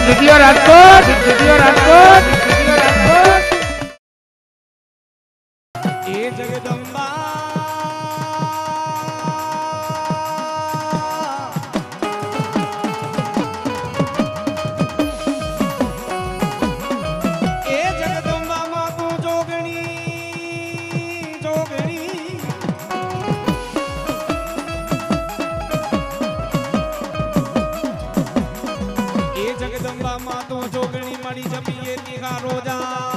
જીટીઓ રાજકોટ, જીટીઓ રાજકોટ, જીટીઓ રાજકોટ. એ જગદંબા જગદંબામાં તો જોગણી મળી જમીએ તીખા રોજા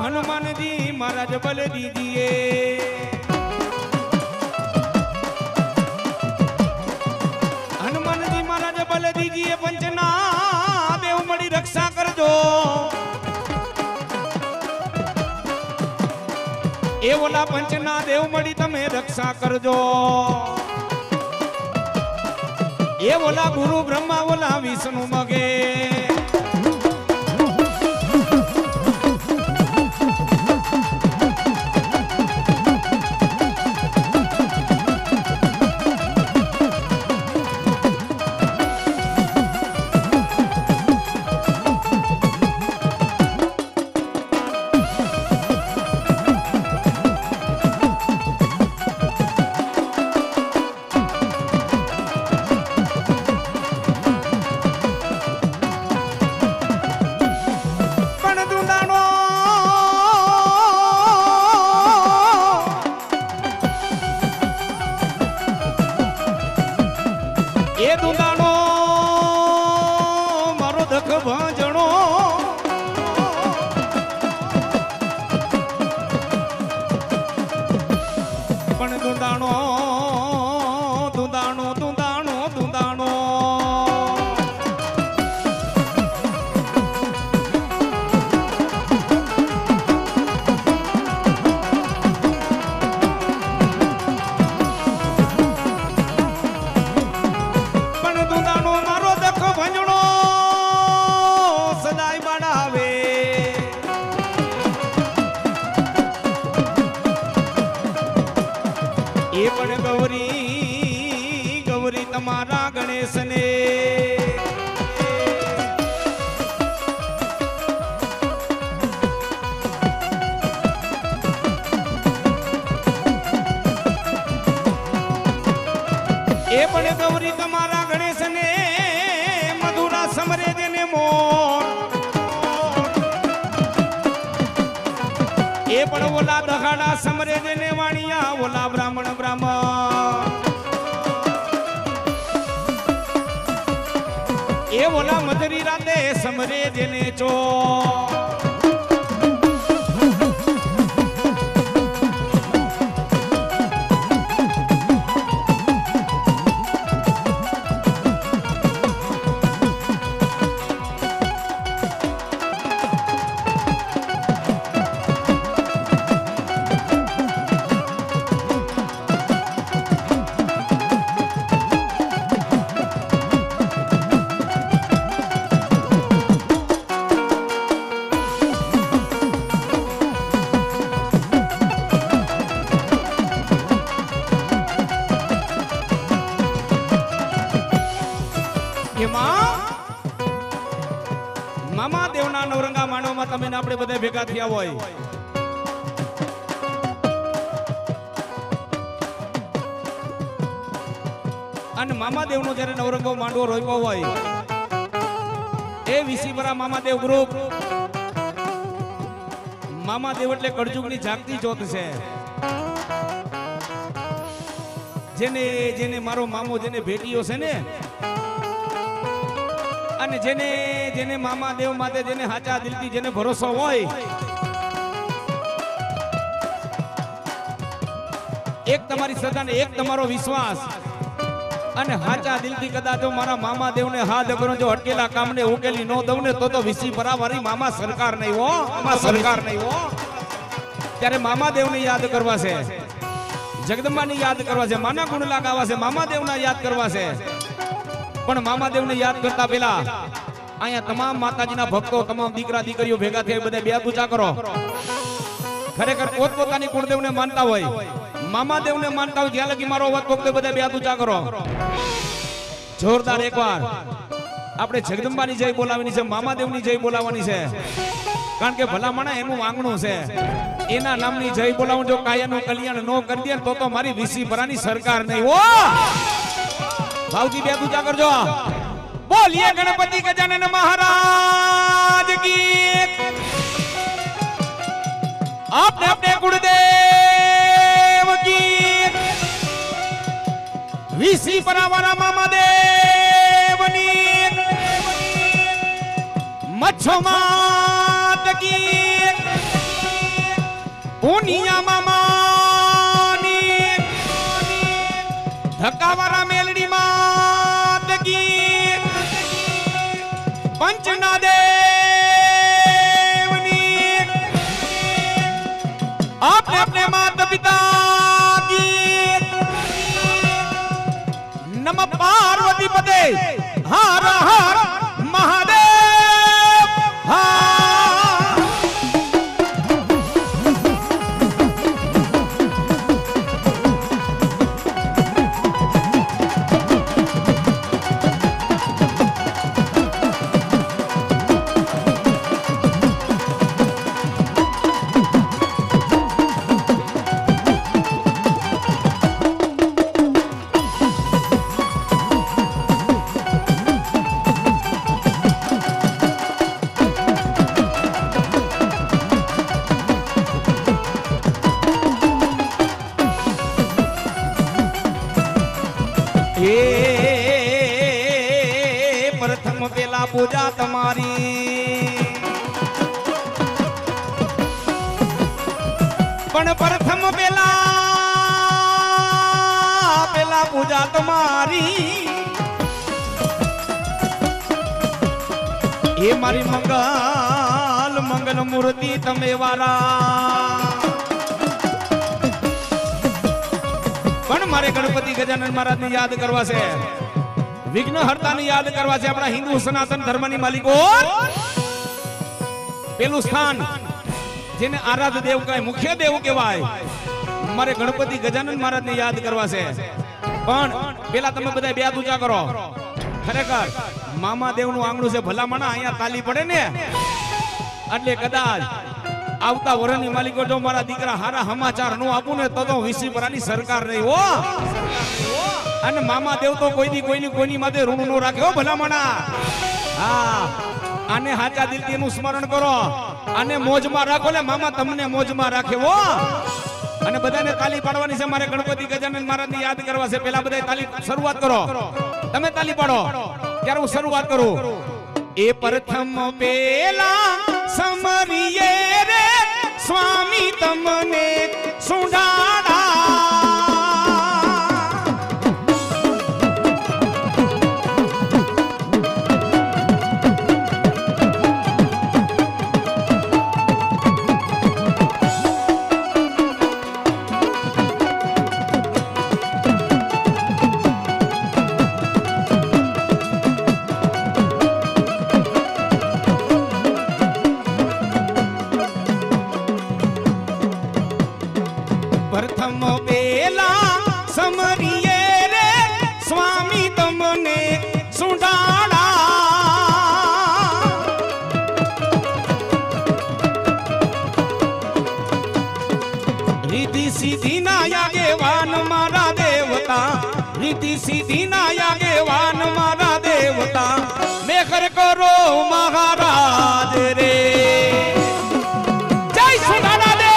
हनुमानजी महाराज बल दीजिए हनुमानजी महाराज बल दीजिए पंचना देव मड़ी रक्षा कर दो ए बोला पंचना देव मड़ी तमे रक्षा कर दो ये बोला गुरु ब्रह्मा बोला विष्णु मगे ये दुंदाणो मारो धक भांजणो पण दुंदाणो दुंदाणो दुंदाणो दुंदाणो ये पण गौरी गौरी तमारा गणेश ने ये पण गौरी तमारा गणेश ने मधुरा समरे देने मोर ये पण ओला दगाड़ा समरे देने वाणिया ओला ब्राह्मण ब्राह्मण ये ओला मधुरी राते समरे देने चो આપણે બધા ભેગા થયા હોય. અને મામાદેવનો જ્યારે નવરંગો માંડવો રોપ્યો હોય એ વિસીપરા મામાદેવ ગ્રુપ. મામાદેવ એટલે કળજુગની જાગતી જ્યોત છે. જેને જેને મારો મામો જેને ભેટીયો છે ને, અને જેને જેને મામાદેવ માટે જેને હાચા દિલથી જેને ભરોસો હોય, એક તમારી શ્રદ્ધા ને એક તમારો વિશ્વાસ, અને હાચા દિલથી કદાચ જો મારા મામાદેવને હાથ કરો, જો અટકેલા કામને ઉકેલી ન દઉં ને તો વિસીપરા વાળી મામા સરકાર નહીં હો, મામા સરકાર નહીં હો. ત્યારે મામાદેવને યાદ કરવા છે, જગદંબાની યાદ કરવા છે, માના ગુણલા ગાવા છે, મામાદેવના યાદ કરવા છે. પણ મામાદેવને યાદ કરતા પહેલા અહીંયા તમામ માતાજીના ભક્તો, તમામ દીકરા દીકરીઓ ભેગા થઈ બધા બે પૂજા કરો. ખરેખર પોતપોતાની કુળદેવને માનતા હોય, મામાદેવને માનતા હોય, જ્યાં લગી મારો અવાજ પહોંચે બધા બે પૂજા કરો. જોરદાર એકવાર આપણે જગદંબાની જય બોલાવવાની છે, મામાદેવની જય બોલાવવાની છે. કારણ કે ભલામણા એનું આંગણું છે, એના નામની જય બોલાવું. જો કાયાનું કલ્યાણ ન કરી દે તો મારી વિસીપરાની સરકાર નહીં હો. ભાવજી બે પૂજા કરજો. બોલીએ ગણપતિ ગજાનન મહારાજ કી. આપને આપને ગુરુદેવ કી. વિસીપરા વાળા મામાદેવની મચ્છો માત કી. પુનિયા મામાની ધક્કાવાળા મેલડી માત કી. પંચના દેવની આપને આપને માતા પિતા કી. નમ પાર્વતી પદે હર હર મહાદેવ. પ્રથમ પેલા પૂજા તમારી, પણ પ્રથમ પેલા પૂજા તમારી. એ મારી મંગલ મૂર્તિ તમે વારા. પણ મારે ગણપતિ ગજાનન મહારાજ ને યાદ કરવા છે, વિઘ્ન હર્તા ને યાદ કરવા છે. આપણા હિન્દુ સનાતન ધર્મની માલિકો પેલું સ્થાન જેને આરાધ્ય દેવ કહેવાય, મુખ્ય દેવ કહેવાય, મારે ગણપતિ ગજાનન મહારાજ ને યાદ કરવા છે. પણ પેલા તમે બધા બે પૂજા કરો. ખરેખર મામાદેવ નું આંગણું છે, ભલામણા અહીંયા તાલી પડે ને એટલે કદાચ આવતા વર્ષની માલિકો જો મારા દીકરા હારા સમાચાર નો આપું ને તો વિસીપરાની સરકાર નહીં હો. અને મામાદેવ તો કોઈની માથે ઋણ નો રાખે હો ભલામણા. હા, આને હાચા દિલથી એનું સ્મરણ કરો અને મોજમાં રાખો ને મામા તમને મોજમાં રાખે હો. અને બધાને તાલી પાડવાની છે. મારે ગણપતિ ગજાનન મહારાજ ને યાદ કરવા છે. પેલા બધા તાલી શરૂઆત કરો. તમે તાલી પાડો ત્યારે હું શરૂઆત કરું. એ પ્રથમ પેલા સમરીએ રે સ્વામી તમને સુડાડા. પ્રથમ પેલા સમરીએ રે સ્વામી તમને સુડાડા. રીતિ સીધી ના આગેવાન મારા દેવતા રીતિ સીધી ના આગેવાન મારા દેવતા મેઘર કરો મહારાજ રે જય સુનાના દે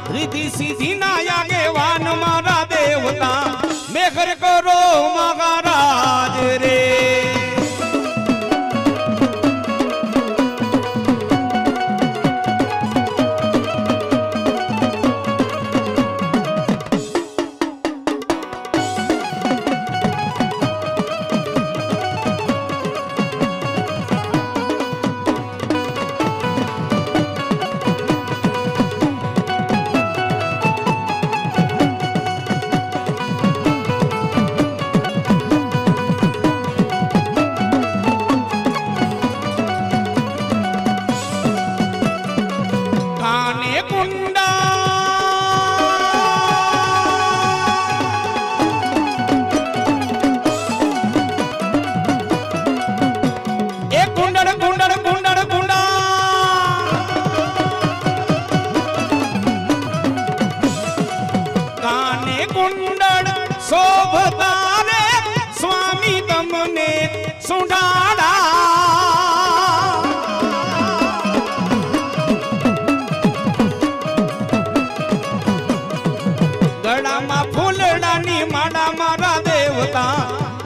રીતિ સીધી ના આગેવાન મારા દેવતા મેઘર કરો મહારાજ રે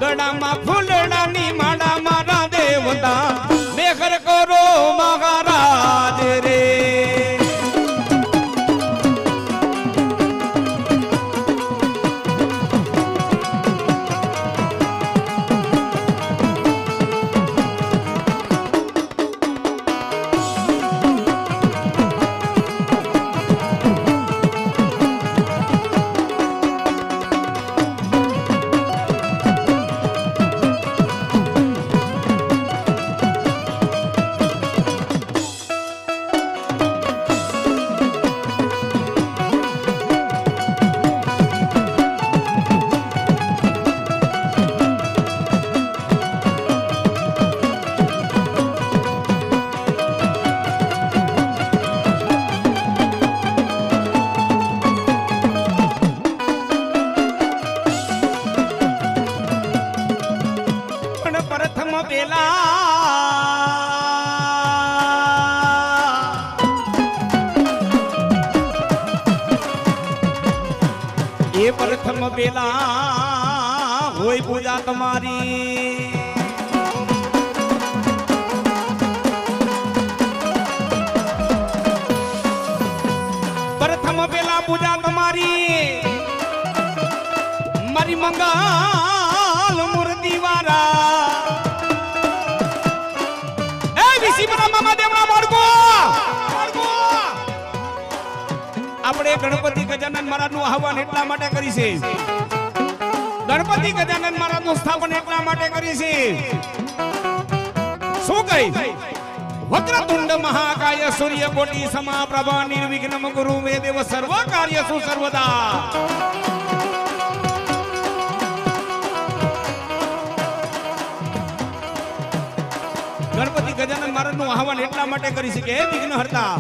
ગળામાં ફૂલડાની માળા મારા દેવતા મેઘર કરો મહારાજ રે પ્રથમ પેલા હોય પૂજા તમારી પ્રથમ પેલા પૂજા તમારી મારી મંગલ મૂર્તિ વાળા એ વિસીપરા મામા દેવના બાળકો આપણે ગણપતિ ગજાનન મહારાજ નું આહવાન એટલા માટે કરી છે ગણપતિ ગજાનન મહારાજ નું સ્થાપન એટલા માટે કરી છે શું કહી વક્રતુંડ મહાકાય સૂર્યકોટિ સમાપ્રભા નિર્વિઘ્નમ ગુરુ મે દેવ સર્વ કાર્યસુ સર્વદા ગણપતિ ગજાનન મહારાજ નું આહવાન એટલા માટે કરી છે કે હે વિઘ્નહર્તા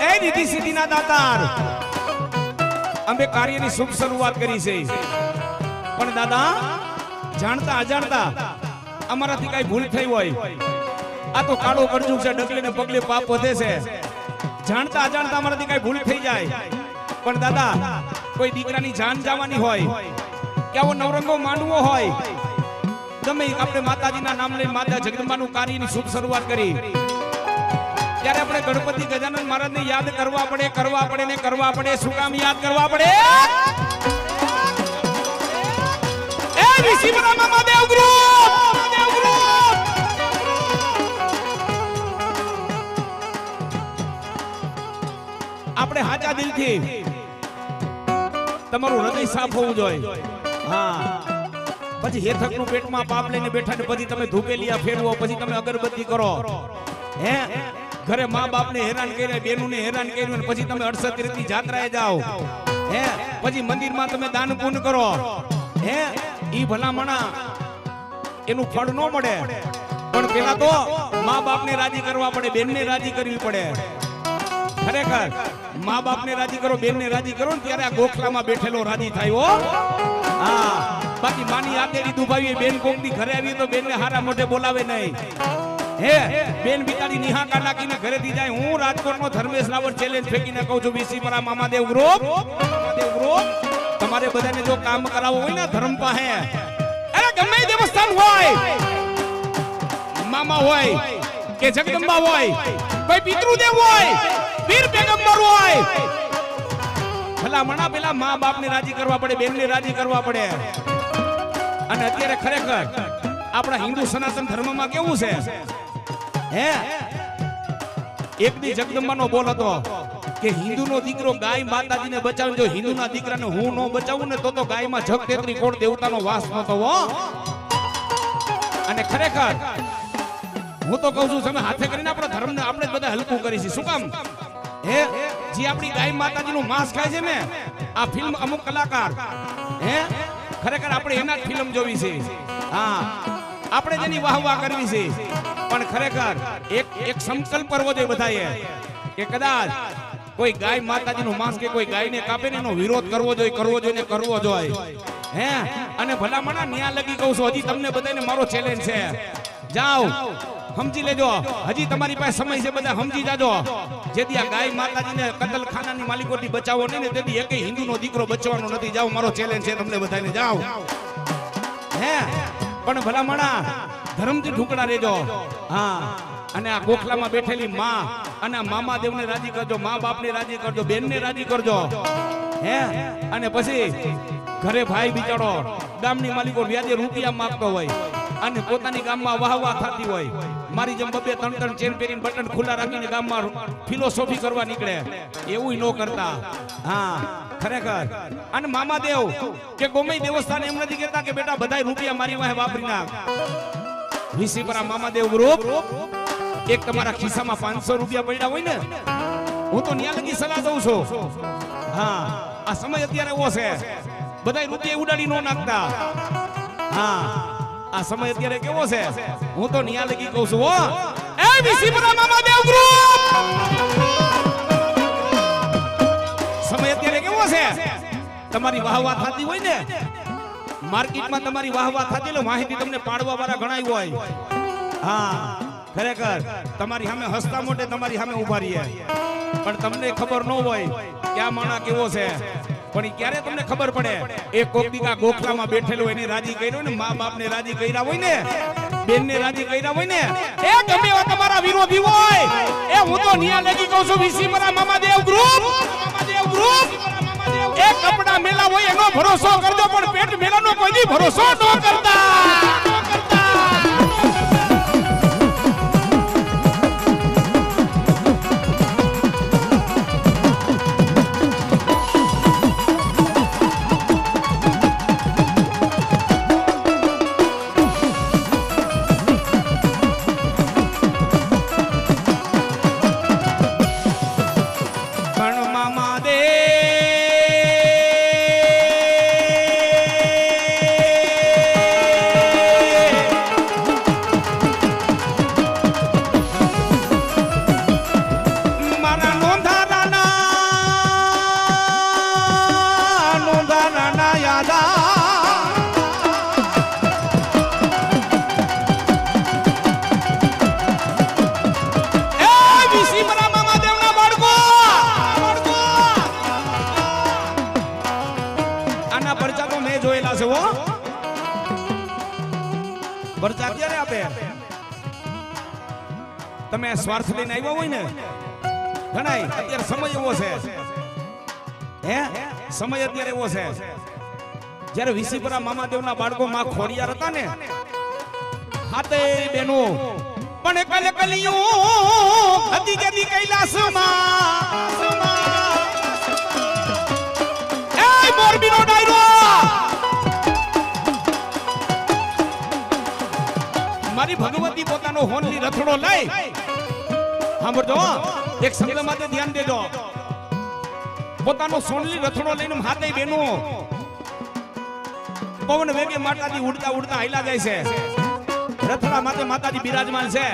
એ રીતિ સીધીના દાતાર અમે કાર્યની શુભ શરૂઆત કરી છે પણ દાદા જાણતા અજાણતા અમારાથી કઈ ભૂલ થઈ હોય આ તો કાળો કરજું છે ડગલે ને પગલે પાપ વધે છે જાણતા અજાણતા અમારાથી કઈ ભૂલ થઈ જાય પણ દાદા કોઈ દીકરાની જાન જવાની હોય કે આવો નવરંગો માંડવો હોય, ગમે આપણે માતાજીના નામ લઈને માતા જગદંબાનું કાર્યની શુભ શરૂઆત કરી, ત્યારે આપણે ગણપતિ ગજાનન મહારાજને યાદ કરવા પડે ને કરવા પડે. શું કામ યાદ કરવા પડે? એ વિસીપરા મહાદેવ ગ્રુપ, આપણે હાચા દિલથી તમારું હૃદય સાફ હોવું જોઈએ. હા, પછી હેથકનું પેટમાં પાપ લઈને બેઠા ને પછી તમે ધૂપેલિયા ફેરવો, પછી તમે અગરબત્તી કરો, હે ઘરે મા બાપને હેરાન કર્યા, બેનુને હેરાન કર્યું, ને પછી તમે 68 ની જાત્રાએ જાઓ, હે પછી મંદિરમાં તમે દાન પુણ્ય કરો, હે ઈ ભલામણા એનું ફળ ન મળે. પણ પેલા તો મા બાપને રાજી કરવા પડે, બેનને રાજી કરવી પડે. ખરેખર મા બાપને રાજી કરો, બેનને રાજી કરો ને ત્યારે આ ગોખલામાં બેઠેલો રાજી થાય. હો હા, બાકી માની આતેડી દુભાવી બેન કોકની ઘરે આવી તો બેનને હારા મોઢે બોલાવે નહીં. હે બેન બિચારી નિહાકા નાખીને ઘરેથી જાય. હું રાજકોટનો ધર્મેશ રાવર ચેલેન્જ ફેંકીને કહું છું, વિસીપરા મામાદેવ ગ્રુપ, તમારે બધાને જો કામ કરાવવું હોય ને ધર્મ પાસે, અરે ગમે દેવસ્થાન હોય, મામા હોય કે જગદંબા હોય, કોઈ પિતૃદેવ હોય, વીર પેગમ્બર હોય, ભલા પેલા મા બાપને રાજી કરવા પડે, બેનને રાજી કરવા પડે. અને અત્યારે ખરેખર આપણા હિન્દુ સનાતન ધર્મમાં કેવું છે, હે એક દી જગદંબાનો બોલ હતો કે હિન્દુનો દીકરો ગાય માતાજીને બચાવે, જો હિન્દુના દીકરાને હું ન બચાવું ને તો ગાયમાં જગ 33 કોટ દેવતાનો વાસ નતો. હો અને ખરેખર હું તો કહું છું, તમે હાથે કરીને આપણા ધર્મને આપણે બધા હલકું કરીશું. શું કામ? હે જે આપણી ગાય માતાજીનું માંસ ખાય છે ને, આ ફિલ્મ અમુક કલાકાર, હે ખરેખર આપણે એના જ ફિલ્મ જોવી છે. હા, આપણે જેની વાહ કરવી છે. પણ ખરેખર એક સંકલ્પ કરવો જોઈએ બધાએ કે કદાચ કોઈ ગાય માતાજીનું માંસ કે કોઈ ગાયને કાપે ને એનો વિરોધ કરવો જોઈએ. હે અને ભલામણા ન્યા લગી કહું છું, હજી તમને બધાને મારો ચેલેન્જ છે. જાઓ સમજી લેજો, હજી તમારી પાસે સમય છે, બધા સમજી જાજો. જેથી આ ગાય માતાજીને કતલખાનાની માલિકોથી બચાવો નહીં ને તેથી એકેય હિન્દુનો દીકરો બચવાનો નથી. જાઓ, મારો ચેલેન્જ છે તમને બધાને. જાઓ, હે પણ ભલામણા ધર્મથી ઢુકડા રહેજો. હા, અને આ ગોખલામાં બેઠેલી માં અને મામા દેવને રાજી કરજો, મા બાપને રાજી કરજો, બેનને રાજી કરજો. હે અને પછી ઘરે ભાઈ બિચારો ગામની માલિકો વ્યાજે રૂપિયા માંગતો હોય અને પોતાની ગામમાં વાહ થતી હોય, મારી જેમ 2-3 ચેન પહેરીને બટન ખુલ્લા રાખીને ગામમાં ફિલોસોફી કરવા નીકળે, એવું ન કરતા. હા ખરેખર. અને મામાદેવ કે ગોમઈ દેવસ્થાન એમ નથી કહેતા કે બેટા બધાય રૂપિયા મારી વાહે વાપરી નાખ. વિસીપરા મામાદેવ ગ્રુપ, એક તમારા ખિસ્સામાં 500 રૂપિયા પડ્યા હોય ને, હું તો ન્યા લગી સલાહ દઉં છું. હા, આ સમય અત્યારે એવો છે, બધાય રૂપિયા ઉડાડી નો નાખતા. હા, આ સમય અત્યારે કેવો છે, હું તો ન્યા લગી કહું છું. હો એ વિસીપરા મામાદેવ ગ્રુપ, સમય અત્યારે કેવો છે, તમારી વાહ થતી હોય ને, માર્કેટમાં તમારી વાહ થતી એટલે માહિતી તમને પાડવા વાળા ઘણાય હોય. હા ખરેખર તમારી સામે હસતા મોટે તમારી સામે ઉભા રહીએ, પણ તમને ખબર ન હોય કે આ માણા કેવો છે. પણ ક્યારે તમને ખબર પડે, એક કોકડીકા ગોખલામાં બેઠેલો એને રાજી કર્યો ને, મા બાપને રાજી કર્યા હોય ને, બેનને રાજી કર્યા હોય ને, એ ગમે એવા તમારા વિરોધી હોય, એ હું તો ન્યા લગી કહું છું, વિસીપરા મામાદેવ ગ્રુપ, એ કપડા મેલા હોય એનો ભરોસો કરજો, પણ પેટ મેલાનો કોઈ દી ભરોસો ન કરતા. જોયેલા છે હો પરચા ક્યારે આપે તમે સ્વાર્થ લઈને આવ્યા હોય ને ઘણાય અત્યારે સમય એવો છે હે સમય અત્યારે એવો છે જ્યારે વિસીપરા મામાદેવના બાળકો માં ખોડિયાર હતા ને હાથે બેનો પણ કલે કલિયું હતી કેદી કૈલાસમાં એ મોરબીનો ડાયરો મારી ભગવતી પોતાનો હોનલી રથડો લઈ સાંભળજો એક શબ્દ માટે ધ્યાન દેજો પોતાનો સોનલી રથડો લઈને હાથે બેનો પવન વેગે માતાજી ઉડતા ઉડતા હાઈલા જાય છે રથડા માથે માતાજી બિરાજમાન છે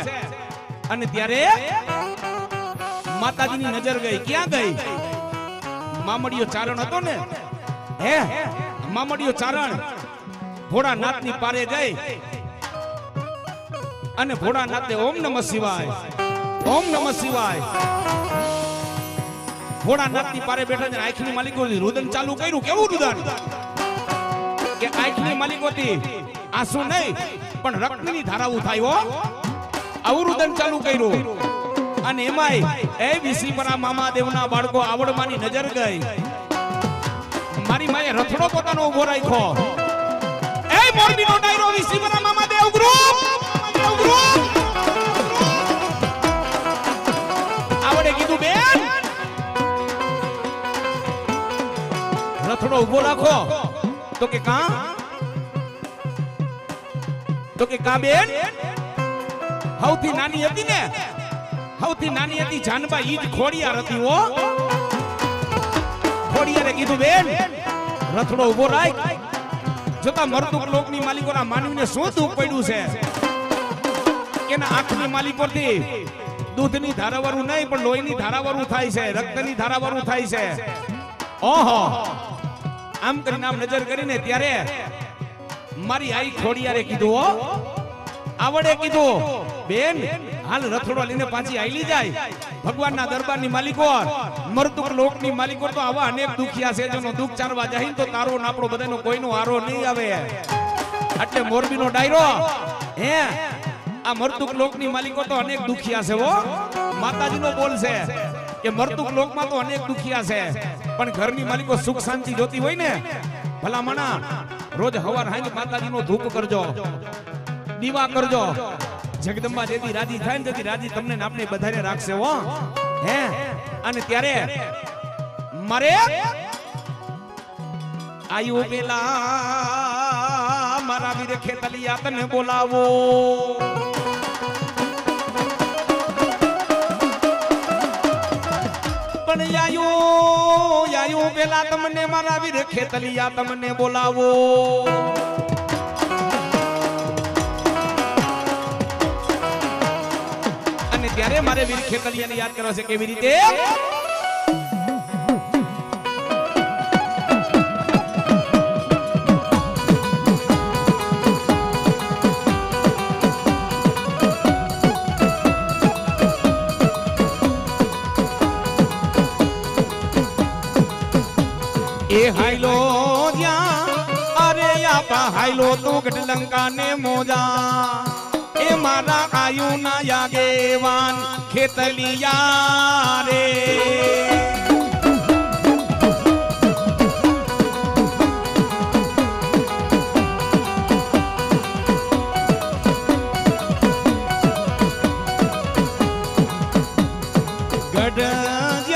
અને ત્યારે માતાજીની નજર ગઈ ક્યાં ગઈ મામડીયો ચારણ હતો ને હે મામડીયો ચારણ ભોળાનાથની પારે ગઈ અને ભોળાનાથે ઓમ નમઃ શિવાય ઓમ નમઃ શિવાય ભોળાનાથની પારે બેઠા છે આંખની માલિકોથી રુદન ચાલુ કર્યું કેવું રુદન કે આંખની માલિકોથી આંસુ નહીં પણ રક્તની ધારાઓ થાય હો આવું રુદન ચાલુ કર્યું અને એમાંય એ વિસીપરા મામાદેવના બાળકો આવડમાની નજર ગઈ મારી માએ રથડો પોતાનો ઉભો રાખ્યો એ મોરબીનો ડાયરો વિસીપરા મામાદેવ ગ્રુપ આવડે કીધું બેન રથડો ઉભો રાખો તો કે કા બેન સૌથી નાની હતી ને સૌથી નાની હતી જાનબા ઈ જ ખોડિયાર હતી હો ખોડિયારે કીધું બેન રથડો ઉભો રાખ જોતા મરદુક લોકની માલિકોના માનવીને શું દુઃખ પડ્યું છે એના આંખની માલિકોથી દૂધની ધારાવાળું નહીં પણ લોહીની ધારાવાળું થાય છે રક્તની ધારાવાળું થાય છે ઓહો આમ કરીને આમ નજર કરીને ત્યારે મારી આઈ ખોડિયારે કીધું હો આવડે કીધું બેન હાલ રથડો લઈને પાછી આઈલી જાય ભગવાનના દરબારની માલિકો મરતુક લોકની માલિકો તો આવા અનેક દુખિયા છે જેનો દુઃખ ચારવા જાય તો તારો ને આપણો બધાનો કોઈનો હારો નહીં આવે એટલે મોરબીનો ડાયરો હે આ મરતુક લોકની માલિકો તો અનેક દુખિયા છે હો માતાજીનો બોલ છે કે મરતુક લોકમાં તો અનેક દુખિયા છે પણ ઘરની માલિકો સુખ શાંતિ જોતી હોય ને ભલામણા રોજ હવાર હાંજ માતાજીનો ધૂપ કરજો દીવા કરજો જગદંબા જેથી રાજી થાય ને તેથી રાજી તમને ને આપણે બધાને રાખશે હો હે અને ત્યારે મારે આયુ પેલા મારા વીર ખેતલિયા તને બોલાવો પણ આયુ પેલા તમને મારા વીર ખેતલિયા તમને બોલાવો ત્યારે મારે વીર ખેતલિયાને યાદ કરવા છે કેવી રીતે એ હાઈલો જ્યાં અરે આપા હાઈલો તું ગઢલંકા ને મોજા એ મારા આયુ ના યાગેવાન ખેતલિયા રે ગઢ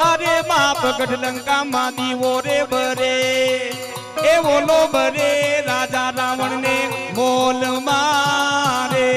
અરે બાપ ગઢલંકા માં દીવો રે બરે એ બોલો બરે રાજા રાવણ ને મોલ મારે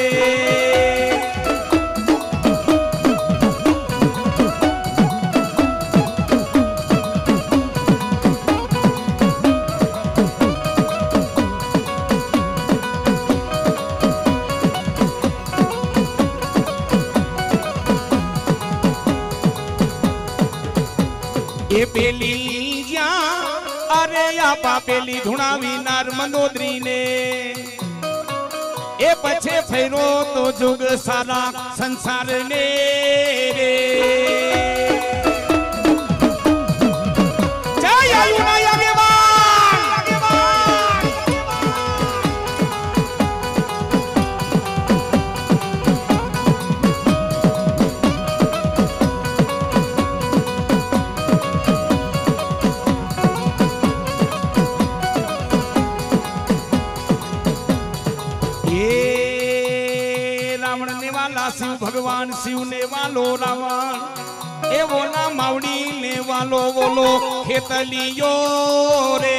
એ પેલી જ્યાં અરે આપા પેલી ધુણાવી નાર મંદોદરી ને એ પછે ફેરો તો જુગ સારા સંસાર ને રે જય આયુ ના આગેવાન ना शिव भगवान शिव ने वालो रावण ए बोला मावड़ी ने वालो बोलो खेतलियो रे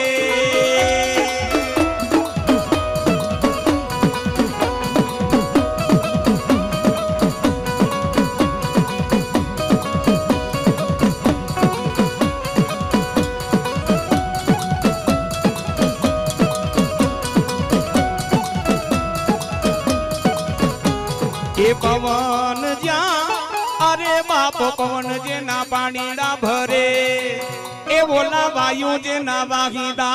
पवन ज्या अरे बाप पवन जे ना पानीड़ा भरे ए बोला वायु जे ना वाहिदा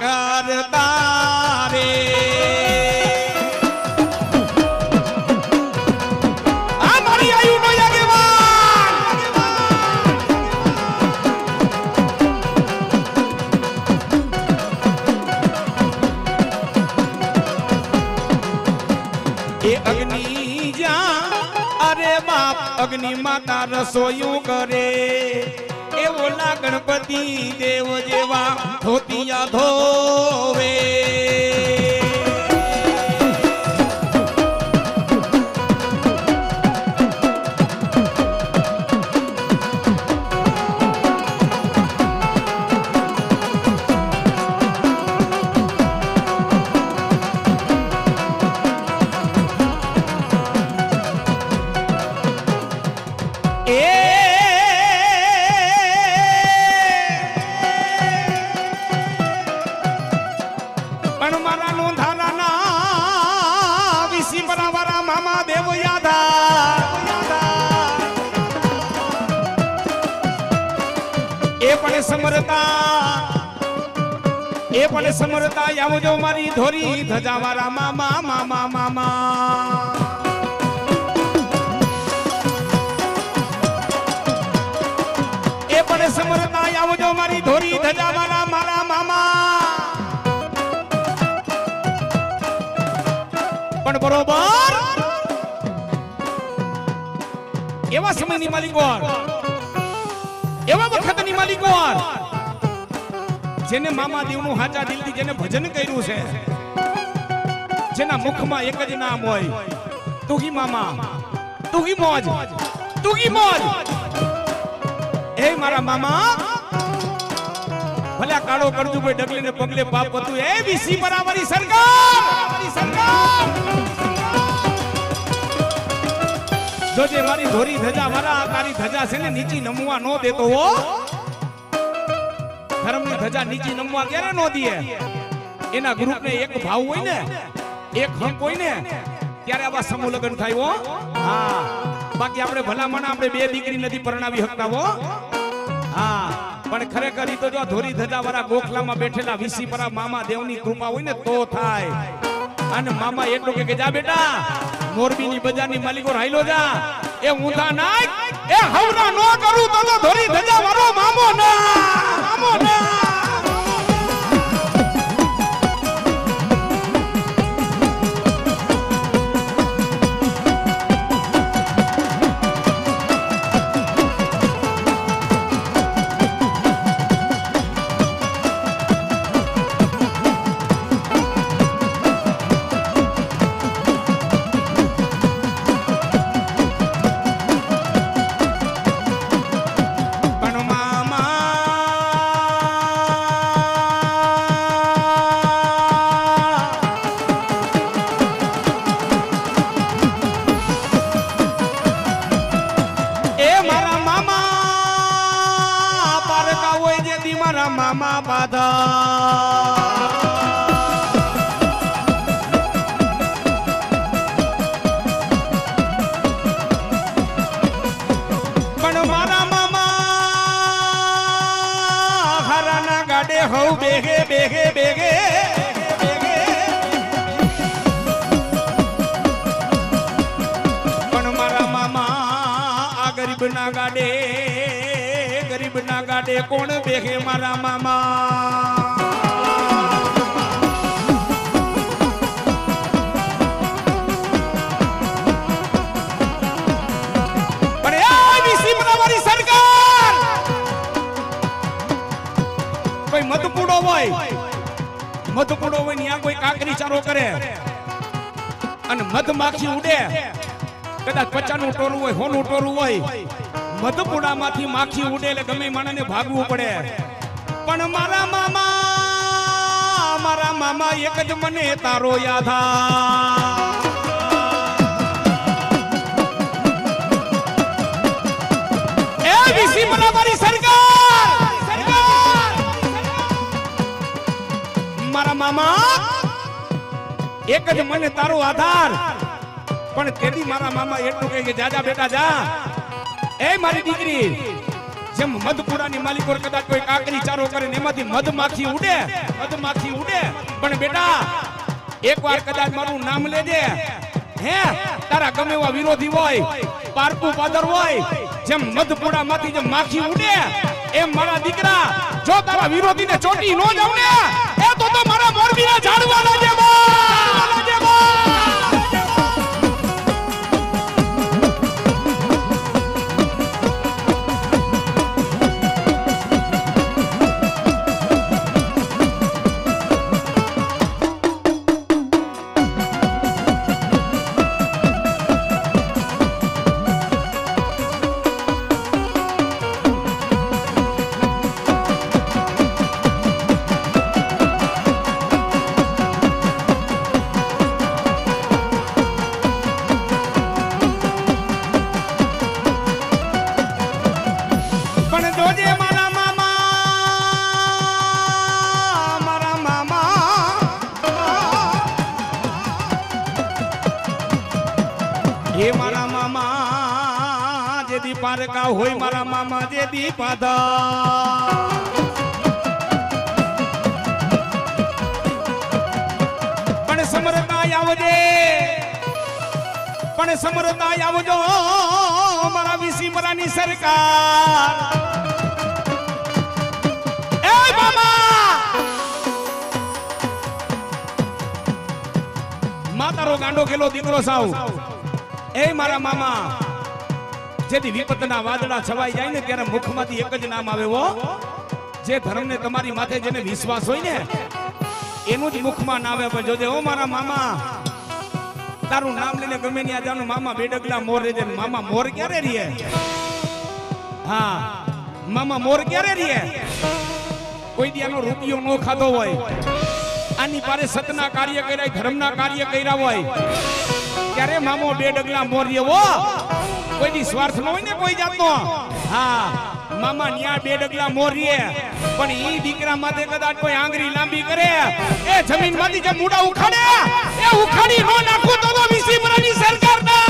करता रे हमारी आयु नो ये अग्नि अरे बाप अग्नि माता रसोई करे ए बोला गणपति देव जेवा धोतिया धोवे समरता यावो जो मारी धोरी धजा वाला मामा मामा मामा ए पड़े समरता यावो जो मारी धोरी धजा वाला मारा मामा पण बरोबर एवा समयनी मालिकोर एवा वखतनी मालिकोर जेने मामा देवनु हाचा दिलथी जेने भजन कर्યું છે જેના મુખમાં એક જ નામ હોય તુગી મામા તુગી મોજ એ મારા મામા ભલા કાળો કરજુ ભાઈ ડગલે ને પગલે પાપ હતું એ વીસી બરાબરી સરકાર જોજે મારી ધોરી ધજા વાળા તારી ધજા છે ને નીચી નમવા નો દેતો હો धर्म ની ધજા નીચી નમવા ક્યારે નો દીએ એના ગ્રુપ ને એક ભાવ હોય ને એક હક હોય ને ત્યારે આવા સમૂહ લગન થાય હો હા બાકી આપણે ભલામણ આપણે બે દીકરી નથી પરણાવી શકતા હો હા પણ ખરેખર ઈ તો જો ધોરી ધજા વાળા ગોખલામાં બેઠેલા વીસી પરા મામા દેવની કૃપા હોય ને તો થાય અને મામા એટલું કે જા બેટા મોરબીની બજારની માલિકો રાઈલો જા એ ઊંધા નાખ એ હવરા નો કરું તો ધોરી ધજા વાળો મામો ના मामा बाधा पण मारा मामा हराना गाडे हो बेगे बेगे बेगे पण मारा मामा आ गरीब ना गाडे ना गाडे कोण बेगे मारा मामा पण ए वीसी बराबरी सरकार कोई मतपुडो હોય ને આ કોઈ કાકરી ચારો કરે અને મધમાખી ઉડે કદાચ પચાનું ટોરું હોય, હોનું ટોરું હોય, મધપુડામાંથી માખી ઉડે એટલે ગમે માણસને ભાગવું પડે. પણ મારા મામા એક જ મને તારો યાદ એ વિસી બરાબરી સરકાર મારા મામા એક જ મને તારો આધાર. પણ તેથી મારા મામા એટલું કહે કે જાજા બેટા જા. એ મારી દીકરી, જેમ મધપુરાની માલિકો કદાચ કોઈ કાકરી ચારો કરે ને એમાંથી મધમાખી ઉડે, પણ બેટા એકવાર કદાચ મારું નામ લેજે. હે તારા ગમે એવા વિરોધી હોય, પારકુ પાદર હોય, જેમ મધપુરામાંથી જેમ માખી ઉડે એમ મારા દીકરા જો તારા વિરોધીને ચોટી ન જાવ ને એ તો મારા મોરબીના ઝાડવા લાગે. હે મારા મામા જેદી પારકા હોય, મારા મામા જેદી પાધા. પણ સમરતા આવજો મારા વિસીમરાની સરકાર. એ મામા માતારો ગાંડો ખેલો દીકરો સાવ. એ મારા મામા જેથી વિપતના વાદળા છવાઈ જાય ને ત્યારે મુખમાંથી એક જ નામ આવે હો. જે ધર્મને તમારી માથે જેને વિશ્વાસ હોય ને એનું જ મુખમાં નામ આવે. જોજે ઓ મારા મામા, તારું નામ લઈને ગમે ત્યાં જાનું મામા બેડગલા મોર રે. મામા મોર ક્યારે રીએ? હા મામા મોર ક્યારે રીએ? કોઈ દી આનો રૂપિયો નો ખાધો હોય, આની પાસે સતના કાર્ય કર્યા, ધર્મના કાર્ય કર્યા હોય ત્યારે મામો બે ડગલા મોરીએ. કોઈ દી સ્વાર્થ નો હોય ને કોઈ જાતનો. હા મામા ન્યા બે ડગલા મોરીએ. પણ ઈ દીકરા માટે કદાચ કોઈ આંગળી લાંબી કરે, એ જમીન માંથી જે મૂડા ઉખાડે એ ઉખાડી નો નાખો તો વિસીમરાની સરકાર ના.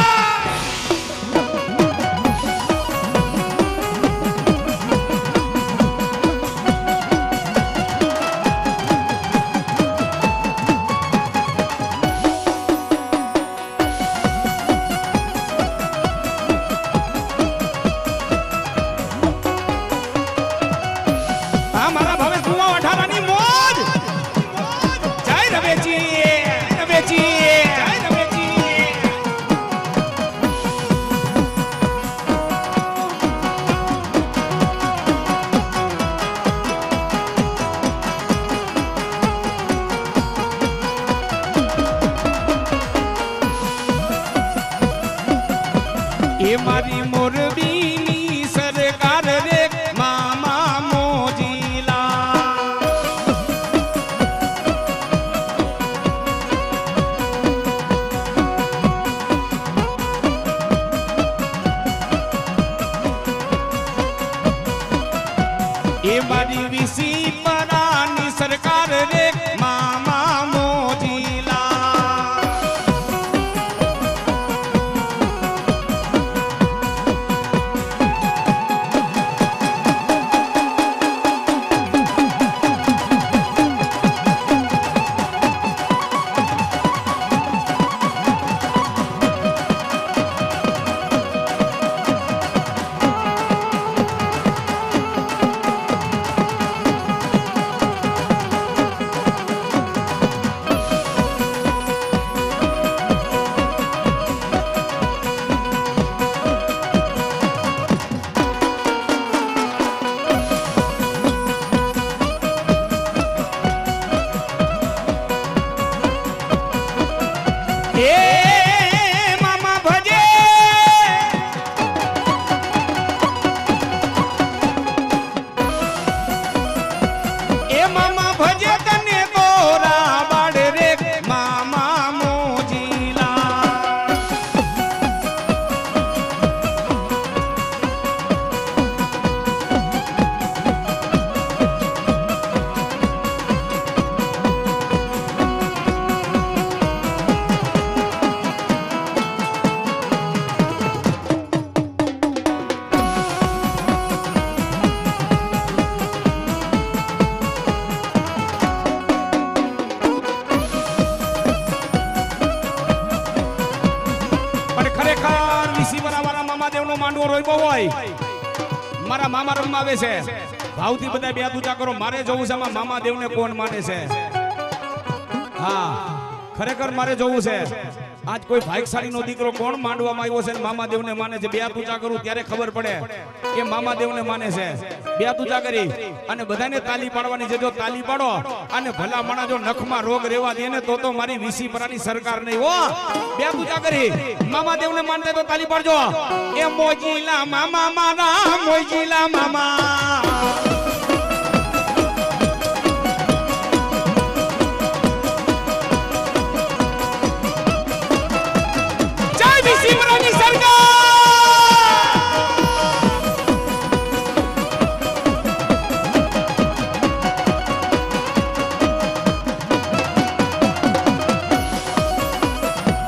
એ મારી મોરબીની સરકાર રે મામા મોજીલા. એ મારી વિસીમરાની સરકાર રે મામા મોજીલા. એ મામા ભજે ભજે તને તોરા બાડ રે મામા મોજીલા માંડવો રોઈબો હોય મારા મામા રમવા આવે છે ભાવથી બધા બે હાથ ઊંચા કરો મારે જોવું છે આમાં મામા દેવને કોણ માને છે હા ખરેખર મારે જોવું છે આજ કોઈ ભાઈકશાળી નો દીકરો કોણ માંડવામાં આવ્યો છે મામા દેવને માને છે બે હાથ ઊંચા કરું ત્યારે ખબર પડે કે મામા દેવને માને છે બે હાથ ઊંચા કરી અને બધાને તાલી પાડવાની છે જો તાલી પાડો અને ભલા માણા જો નખમાં રોગ રહેવા દે ને તો મારી વીસી પરાની સરકાર નહીં હો બે હાથ ઊંચા કરી મામા દેવને માનતા તો તાલી પાડજો એ મોજીલા મામા મારા મોજીલા મામા સિમરાની સરકાર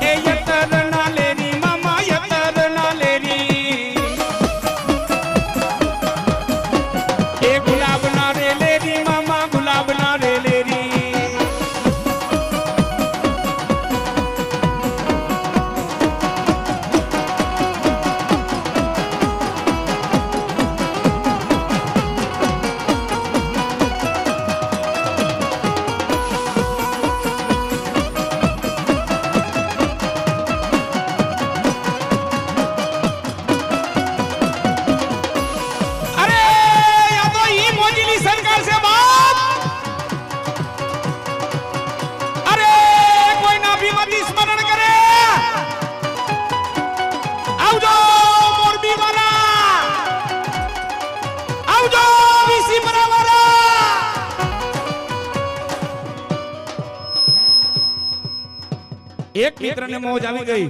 એ યતર ના લેરી મામા યતર ના લેરી એ ગુલાબ ના રે લેરી મામા ગુલાબ ના રે લેરી એક મિત્રને મોજ આવી ગઈ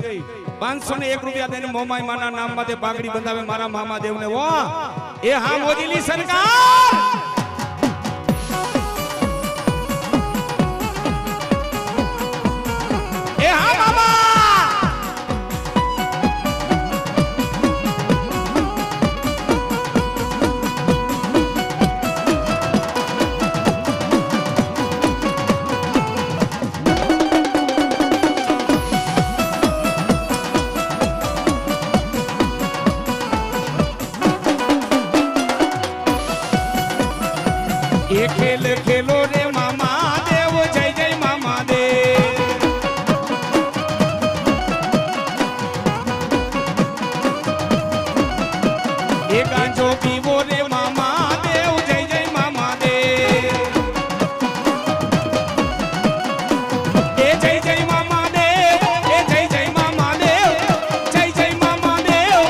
501 રૂપિયા દઈને મોમાઈ માના નામ માટે પાઘડી બંધાવે મારા મામા દેવને વાહ એ હા મોજીલી સરકાર એ હા મામા ये खेल खेलो रे मामा देव जय जय मामा देव ये गांजो पीवो रे मामा देव जय जय मामा देव ये जय जय मामा देव ये जय जय मामा देव जय जय मामा देव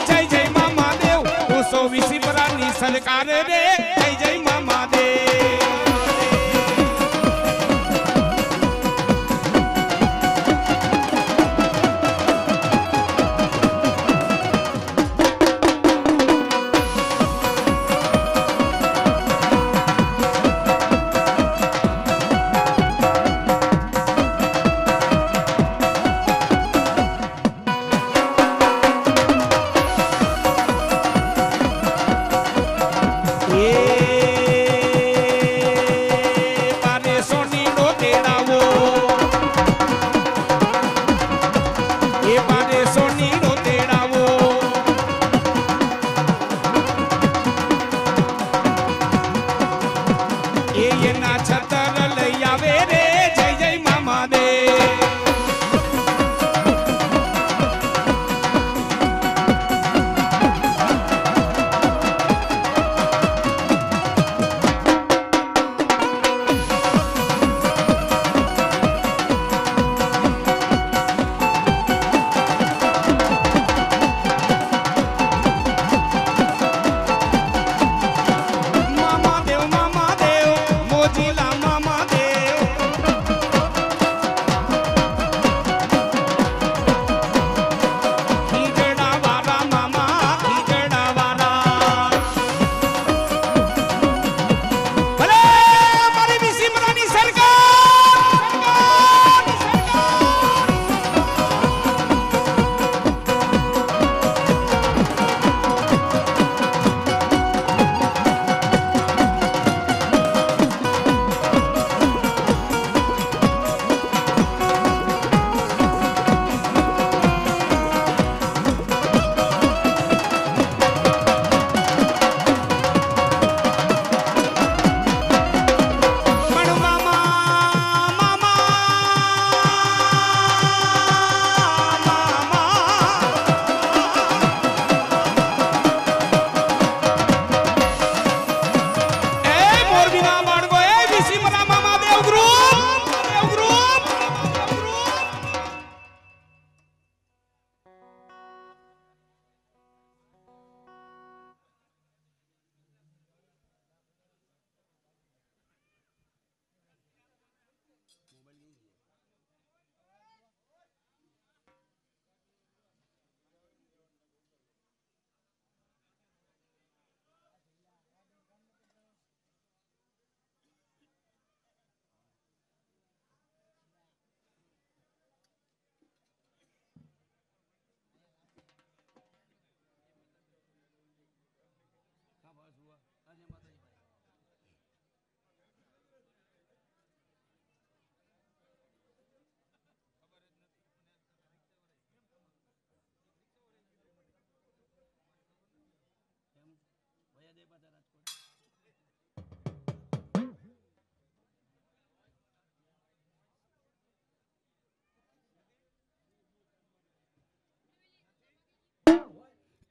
जय जय मामा देव 220 परानी सरकार रे जय जय मामा देव મોજીલા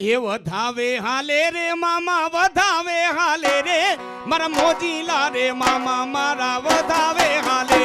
એ વધાવે હાલે રે મામા વધાવે હાલે રે મારા મોજીલા રે મામા મારા વધાવે હાલે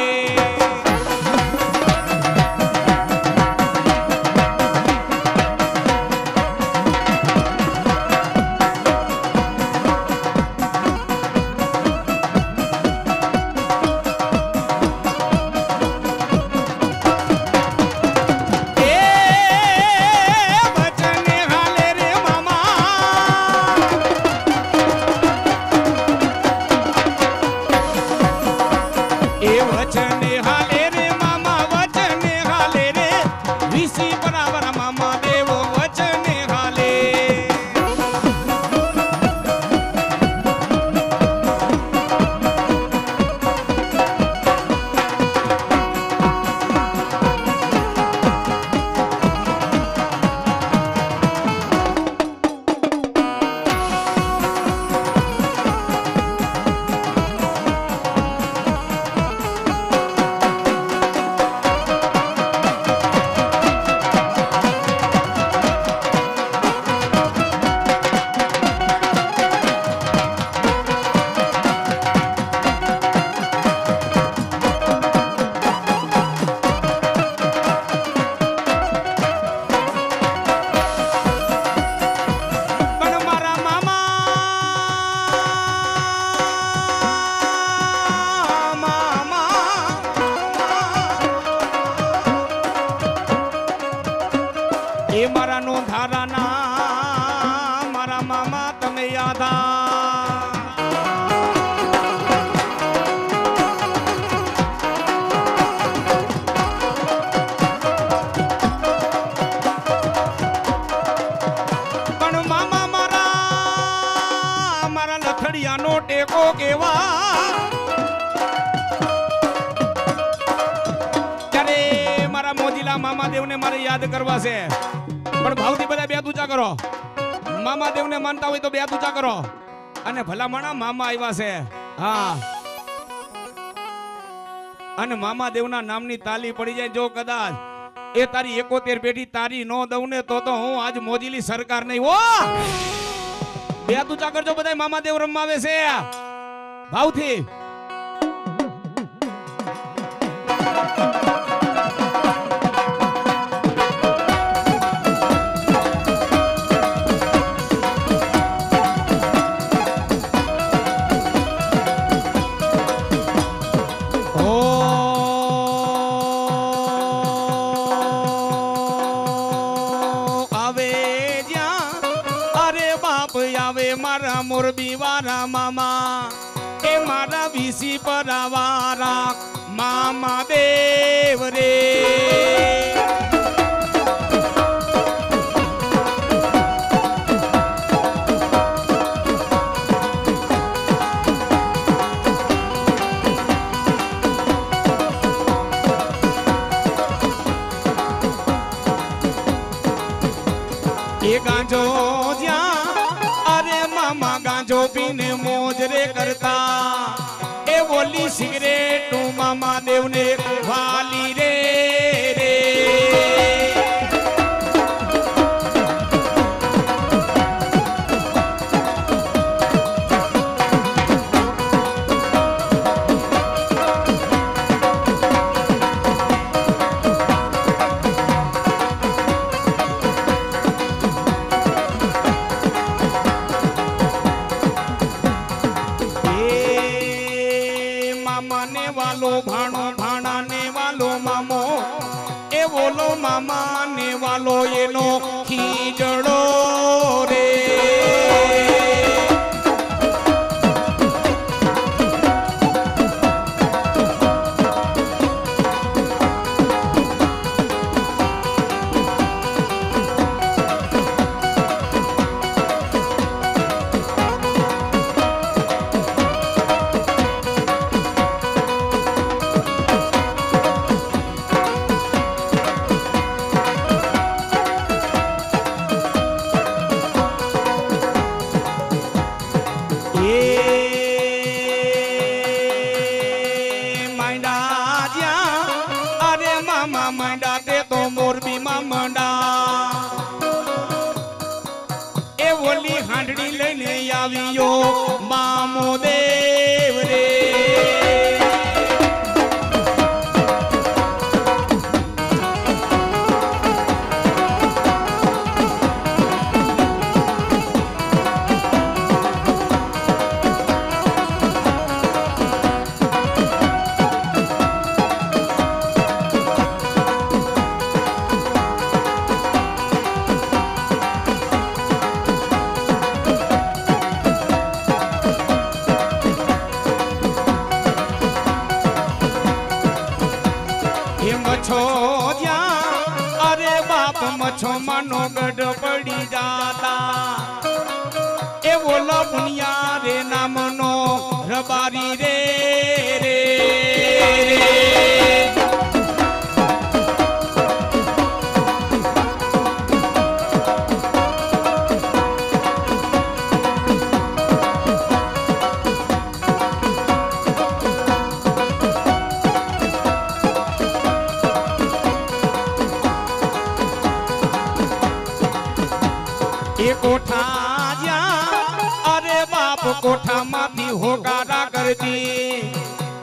એ મારા નો ધારાના મારા મામા તમે યાદા પણ મામા મારા લથડિયા નો ટેકો કેવા ત્યારે મારા મોજીલા મામા દેવને મારે યાદ કરવા છે પણ ભાવથી બધા બે ઊંચા કરો મામા દેવને માનતા હોય તો બે ઊંચા કરો અને ભલામણા મામા આવ્યા છે હા અને મામા દેવના નામની તાલી પડી જાય જો કદાચ એ તારી 71 પેઢી તારી નો દઉં ને તો હું આજ મોજીલી સરકાર નહીં હો બે ઊંચા કરજો બધા મામા દેવ રમાવે છે ભાવથી મારા મોરબી વાળા મામા એ મારા વીસી પરાવારા મામા દેવ રે એ ગાંજો ગાંજો પીને મોજ રે કરતા એ બોલી સિગરેટ મામા દેવને વાલી રે રે ભાણા ને વાલો મામો એ બોલો મામા ને વાલો એનો ખીજડો રે मछो ज्या अरे बाप मछो मानो गढ़ पड़ी जाता ए बोला बुनिया रे नामनो रबारी रे रे कोठा जा अरे बाप कोठा माथी होगारा कर दी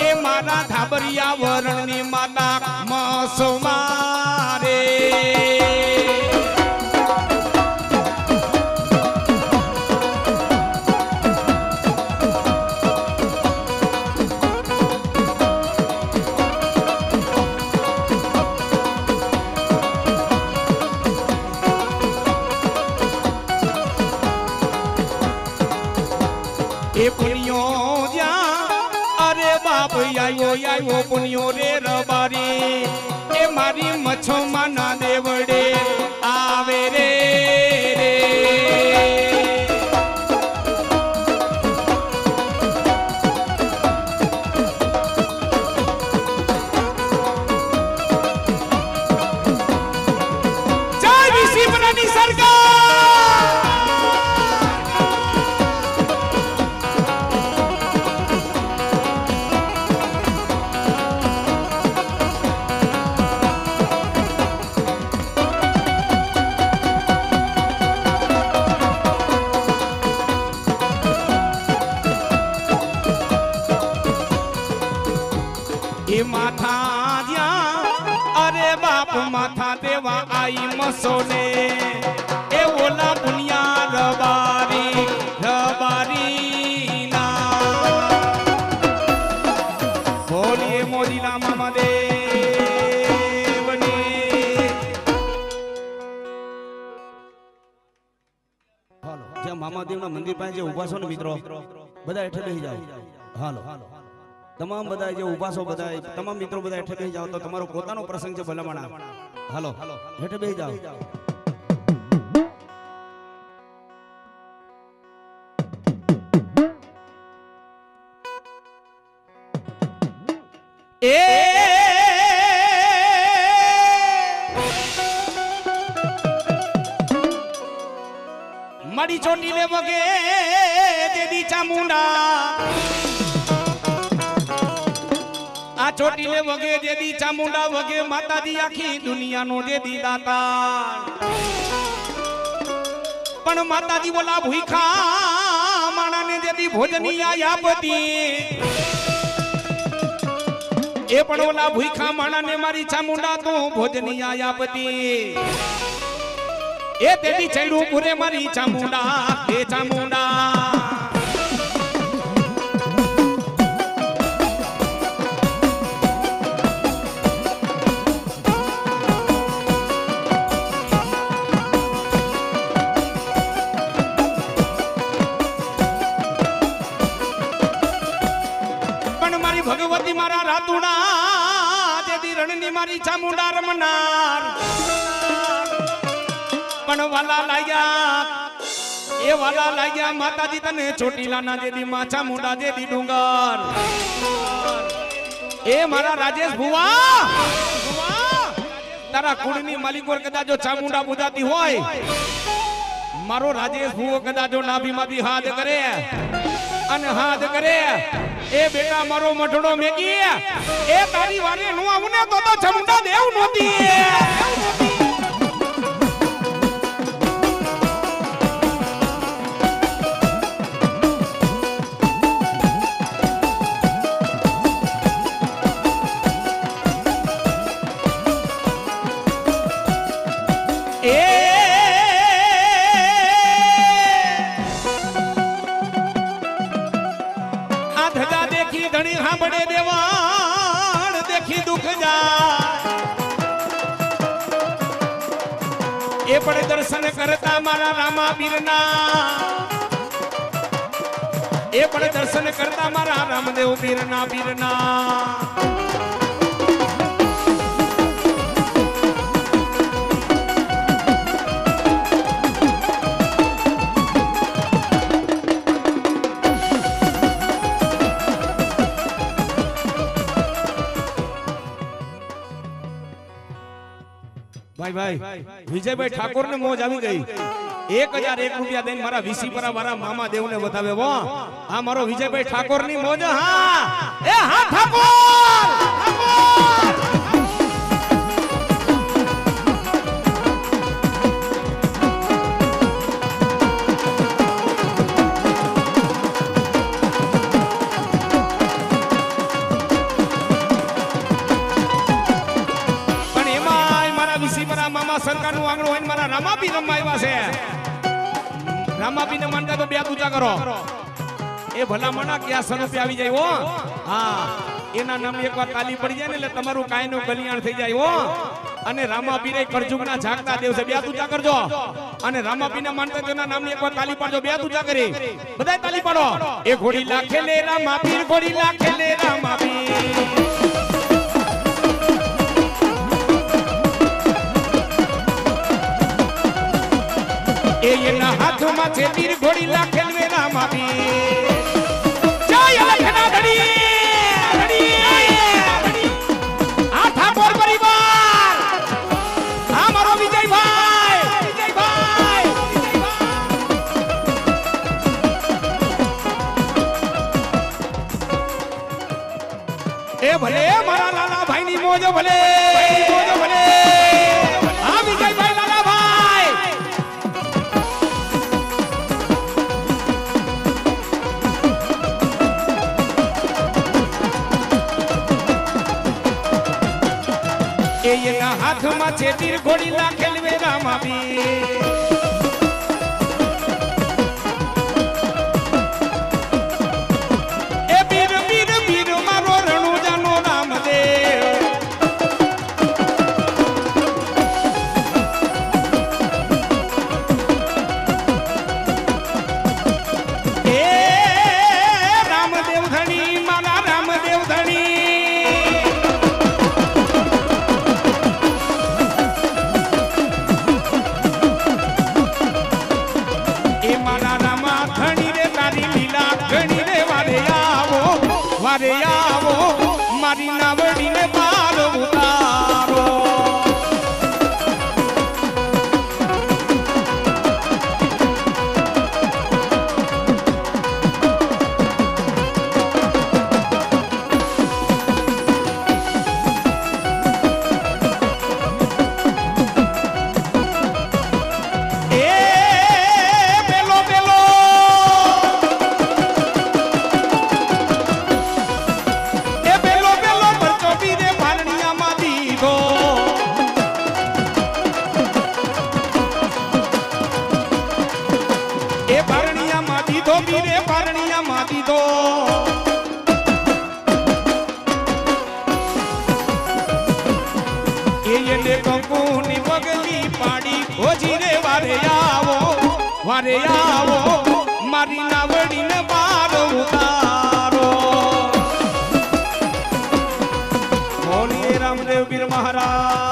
ए मारा धाबरिया वरणनी माता मसो मारे ए पुनियो जा अरे बाप आयो पुनियो रे रबारी ए मारी मछो माना देवड़े आवे रे रे जय विसी बनानी सरकार माथा दिया अरे बाप माथा देवा आई मसोने ए ओला बुनिया रबारी रबारी ना बोलिए मोदीला मामा देवनी हालो जे मामा देवना मंदिर પાસે જે ઊભા છો ને મિત્રો બધા હેઠે બેસી જાઓ હાલો તમામ બધા જે ઊભા છો બધા તમામ મિત્રો બધા હેઠે બેસી જાઓ તો તમારો પોતાનો પ્રસંગ છે ભલામણા હાલો હેઠે બેસી જાઓ એ મારી ચોટી લે વગે દેવી ચામુંડા आ चोटीले वगे देदी चामुंडा वगे माता दी आखी दुनिया नो देदी दाता पण माता दी बोला भूखा माना ने देदी भोजनी आयापति ए पण बोला भूखा माना ने मारी चामुंडा तो भोजनी आयापति ए देदी चैडू पूरे मारी चामुंडा ए चामुंडा भगवती मारा रातुड़ा देदी रणनी मारी चामुंडा रमनार पण वाला लाया ए वाला लाया माता दी तने चोटीला ना देदी मा चामुंडा देदी डूंगर ए मारा राजेश भुवा तारा कुड़नी मालिकोर कदा जो चामुंडा बुदाती होय मारो राजेश भुवो कदा जो नाभी माथी हाथ करे अन हाथ करे ए बेटा मारो मठड़ो मेगी ए तारी वारे नु आउने तो चामुंडा देव नोती धनी हाँ बड़े देवान देखी दुख जा ए बड़े दर्शन करता मारा रामा बीरना ए बड़े दर्शन करता मारा रामदेव बीरना बीरना ભાઈ વિજયભાઈ ઠાકોર ને મોજ આવી ગઈ 1001 રૂપિયા દઈને મારા વિસીપરા વાળા મામા દેવ ને વધાવે વો આ મારો વિજયભાઈ ઠાકોર ની મોજ હા એ હા ઠાકોર સરકારનું આંગણું હોય મારા રામાપી રમવા આવ્યા છે રામાપી ને માનતા તો બે ઊંચા કરો એ ભલા મણા ક્યાં સ્વરૂપે આવી જાય હો હા એના નામે એકવાર તાલી પડી જાય ને એટલે તમારું કાયનું કલ્યાણ થઈ જાય હો અને રામાપી રે કરજુગના જાગતા દેવ છે બે ઊંચા કરજો અને રામાપી ને માનતા તેના નામે એકવાર તાલી પાડજો બે ઊંચા કરી બધાય તાલી પાડો એ ઘોડી લાખે લે રામાપી ઘોડી લાખે લે રામાપી એના હાથમાં છે તીર ઘોડી લાખેલ વે રામાપી જય લખના ધડી આ ઠાકોર પરિવાર આ મારો વિજયભાઈ એ ભલે મારા લાલાભાઈ ની મોજ ભલે આ વિજયભાઈ એના હાથમાં છે તીર ઘોડી લાખેલ વે રામાપી એ બીર બીર બીર મારો રણુજાનો રામદેવ એ રામદેવ ધણી મારા રામદેવ ધણી વારે આવો મારી નાવડીને બાર ઉતારો વારે આવો મારી નાવડીને બાર ઉતારો બોલીએ રામદેવ પીર મહારાજ